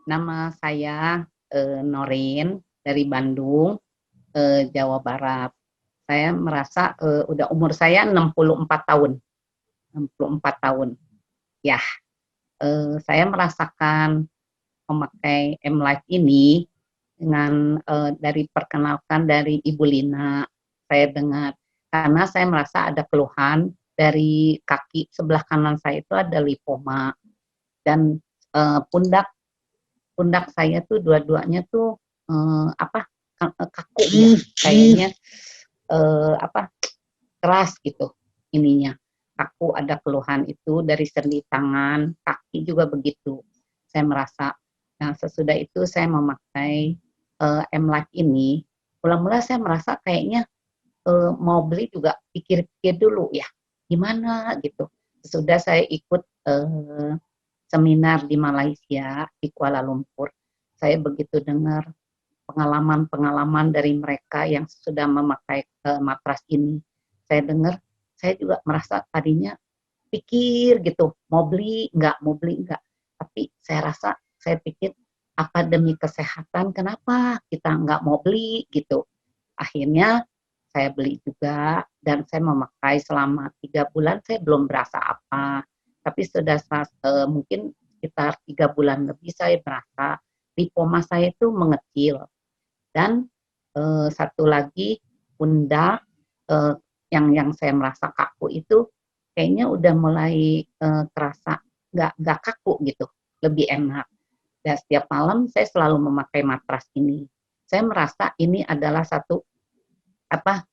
Nama saya Norin dari Bandung, Jawa Barat. Saya merasa udah umur saya 64 tahun. 64 tahun. Ya, saya merasakan memakai M-Life ini dengan dari perkenalkan dari Ibu Lina. Saya dengar karena saya merasa ada keluhan dari kaki sebelah kanan saya itu ada lipoma dan pundak pundak saya tuh dua-duanya tuh apa kaku ya kayaknya apa keras gitu ininya kaku ada keluhan itu dari sendi tangan kaki juga begitu saya merasa. Nah sesudah itu saya memakai M-Life ini mula-mula saya merasa kayaknya mau beli juga pikir-pikir dulu ya gimana gitu. Sudah saya ikut seminar di Malaysia di Kuala Lumpur. Saya begitu dengar pengalaman-pengalaman dari mereka yang sudah memakai matras ini. Saya dengar, saya juga merasa tadinya pikir gitu, mau beli enggak. Tapi saya rasa, saya pikir apa demi kesehatan, kenapa kita enggak mau beli gitu. Akhirnya saya beli juga dan saya memakai selama 3 bulan, saya belum berasa apa. Tapi sudah mungkin sekitar 3 bulan lebih saya merasa lipoma saya itu mengecil dan satu lagi pundak yang saya merasa kaku itu kayaknya udah mulai terasa nggak kaku gitu, lebih enak. Dan setiap malam saya selalu memakai matras ini. Saya merasa ini adalah satu apa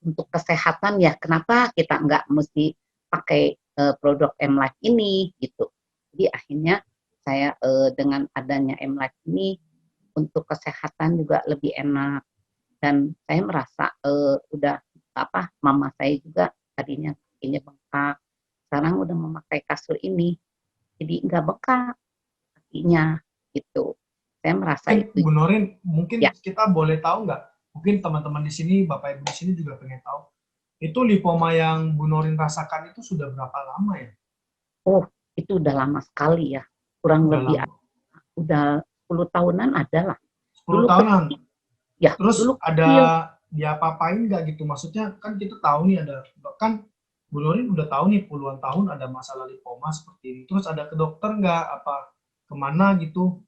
untuk kesehatan ya. Kenapa kita nggak mesti pakai produk M-Life ini gitu. Jadi akhirnya saya dengan adanya M-Life ini untuk kesehatan juga lebih enak dan saya merasa udah apa mama saya juga tadinya kakinya bengkak sekarang udah memakai kasur ini jadi nggak bengkak kakinya gitu saya merasa Mungkin itu Bu Norin, mungkin ya. kita boleh tahu nggak? Mungkin teman-teman di sini, Bapak Ibu di sini juga pengen tahu. Itu lipoma yang Bu Norin rasakan itu sudah berapa lama ya? Oh itu udah lama sekali ya kurang Udah lebih lama. udah 10 tahunan ada lah 10 dulu tahunan. kecil ya Terus dulu ada kecil. diapa-apain nggak gitu? Maksudnya kan kita tahu nih ada, kan Bu Norin udah tahu nih puluhan tahun ada masalah lipoma seperti ini. Terus ada ke dokter nggak? Apa kemana gitu?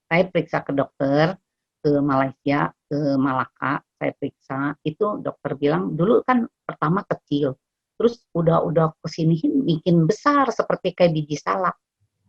Saya periksa ke dokter ke Malaysia, ke Malaka, saya periksa. Itu dokter bilang dulu kan pertama kecil, terus udah kesini bikin besar seperti kayak biji salak.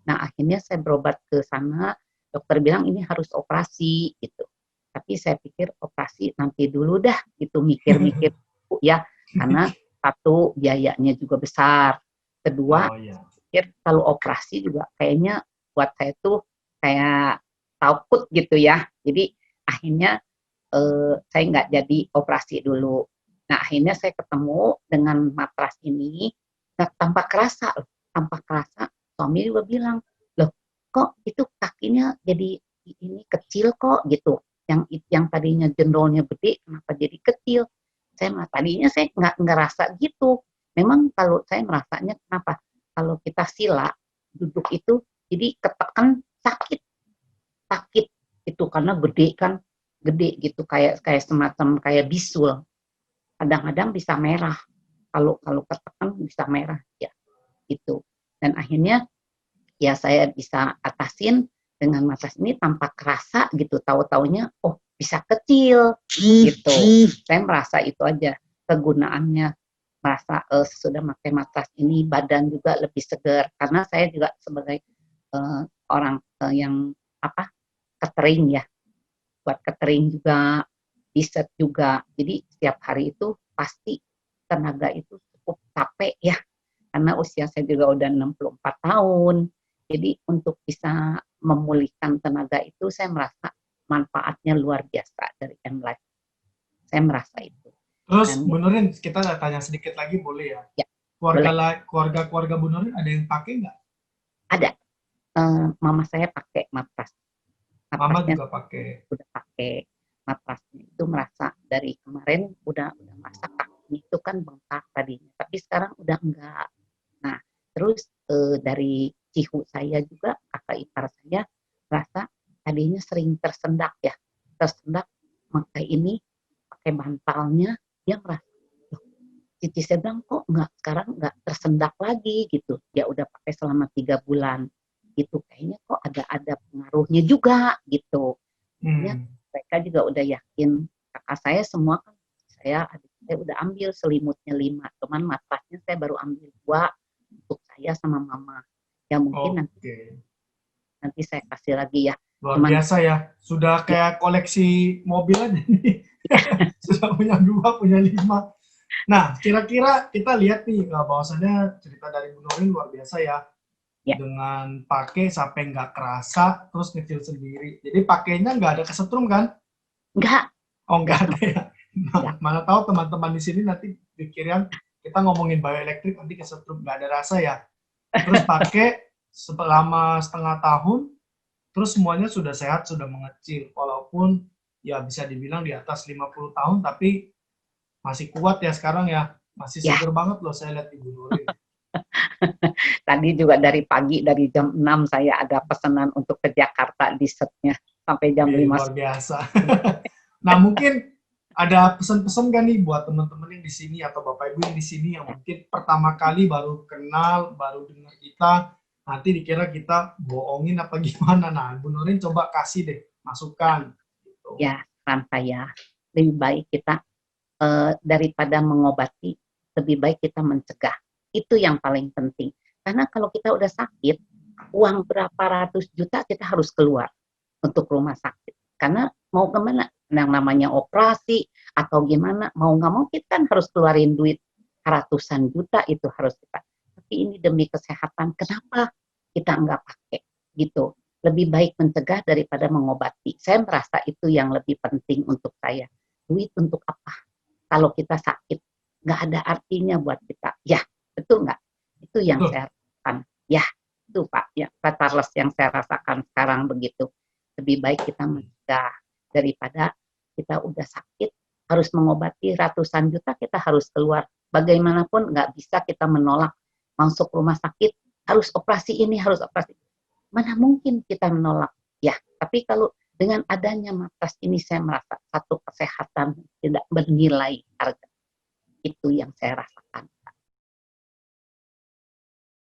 Nah akhirnya saya berobat ke sana, dokter bilang ini harus operasi gitu. Tapi saya pikir operasi nanti dulu dah, gitu mikir-mikir ya, karena satu biayanya juga besar, kedua Oh iya. pikir kalau operasi juga kayaknya buat saya tuh kayak takut gitu ya. Jadi akhirnya saya nggak jadi operasi dulu. Nah akhirnya saya ketemu dengan matras ini, nah, tanpa kerasa, tanpa kerasa suami juga bilang, loh kok itu kakinya jadi ini kecil kok gitu. Yang tadinya jendolnya gede, kenapa jadi kecil? Tadinya saya nggak ngerasa gitu. Memang kalau saya merasanya kenapa? Kalau kita sila duduk itu jadi ketekan sakit sakit itu karena gede kan gede gitu kayak kayak semacam kayak bisul kadang-kadang bisa merah kalau kalau ketekan bisa merah ya itu dan akhirnya ya saya bisa atasin dengan matras ini tanpa kerasa gitu tahu-taunya oh bisa kecil gitu saya merasa itu aja kegunaannya merasa sudah pakai matras ini badan juga lebih segar karena saya juga sebagai orang yang apa catering ya buat catering juga dessert juga jadi setiap hari itu pasti tenaga itu cukup capek ya karena usia saya juga udah 64 tahun jadi untuk bisa memulihkan tenaga itu saya merasa manfaatnya luar biasa dari M-Life saya merasa itu Terus dan Bu Norin, kita tanya sedikit lagi boleh ya? ya Keluarga boleh keluarga Bu Norin ada yang pakai nggak? ada mama saya pakai matras Mama matrasnya juga pakai. udah pakai matrasnya itu merasa dari kemarin udah merasa kaki itu kan bengkak tadinya tapi sekarang udah enggak. Nah terus dari cihu saya juga kakak ipar saya rasa tadinya sering tersendak ya, tersendak pakai ini, pakai bantalnya, dia merasa, loh, Cici saya bilang kok sekarang nggak tersendak lagi gitu. Ya udah pakai selama 3 bulan gitu, kayaknya kok ada pengaruhnya juga gitu. Makanya Hmm. mereka juga udah yakin, kakak saya semua kan, adik saya udah ambil selimutnya 5, cuman matrasnya saya baru ambil 2 untuk saya sama mama. Ya mungkin nanti Oke. nanti saya kasih lagi ya. Luar Cuman biasa ya. Sudah ya, kayak koleksi mobil aja nih. Sudah punya 2, punya 5. Nah, kira-kira kita lihat nih bahwasannya cerita dari Bu Nurin luar biasa ya. ya Dengan pakai sampai nggak kerasa, terus ngecil sendiri. Jadi pakainya nggak ada kesetrum kan? enggak, Oh, nggak enggak ada sama, ya. enggak. Mana tahu teman-teman di sini nanti pikiran kita ngomongin bioelektrik nanti kesetrum, nggak ada rasa ya. Terus pakai selama setengah tahun, terus semuanya sudah sehat, sudah mengecil. Walaupun ya bisa dibilang di atas 50 tahun, tapi masih kuat ya sekarang ya. Masih Ya, seger banget loh saya lihat Ibu Nurin. tadi juga dari pagi, dari jam 6 saya ada pesanan untuk ke Jakarta di setnya sampai jam Wih, 5 luar sore. biasa. Nah, mungkin ada pesan-pesan gak nih buat teman-teman yang di sini atau Bapak Ibu yang di sini yang mungkin pertama kali baru kenal, baru dengar kita, nanti dikira kita bohongin apa gimana. Nah, Bu Nurin coba kasih deh masukan gitu. Ya, saran saya lebih baik kita daripada mengobati, lebih baik kita mencegah. Itu yang paling penting. Karena kalau kita udah sakit, uang berapa ratus juta kita harus keluar untuk rumah sakit. Karena mau kemana? Yang namanya operasi atau gimana, mau nggak mau kita kan harus keluarin duit ratusan juta itu harus kita. Tapi ini demi kesehatan, kenapa kita nggak pakai gitu? Lebih baik mencegah daripada mengobati. Saya merasa itu yang lebih penting untuk saya. Duit untuk apa? Kalau kita sakit, nggak ada artinya buat kita. Ya, betul nggak? Itu yang Betul. saya rasakan. Ya, itu Pak, ya, Pak Charles yang saya rasakan sekarang begitu. Lebih baik kita mencegah daripada kita udah sakit, harus mengobati ratusan juta, kita harus keluar. Bagaimanapun nggak bisa kita menolak masuk rumah sakit, harus operasi ini, harus operasi. Mana mungkin kita menolak? Ya, tapi kalau dengan adanya matras ini saya merasa satu kesehatan tidak bernilai harga. Itu yang saya rasakan.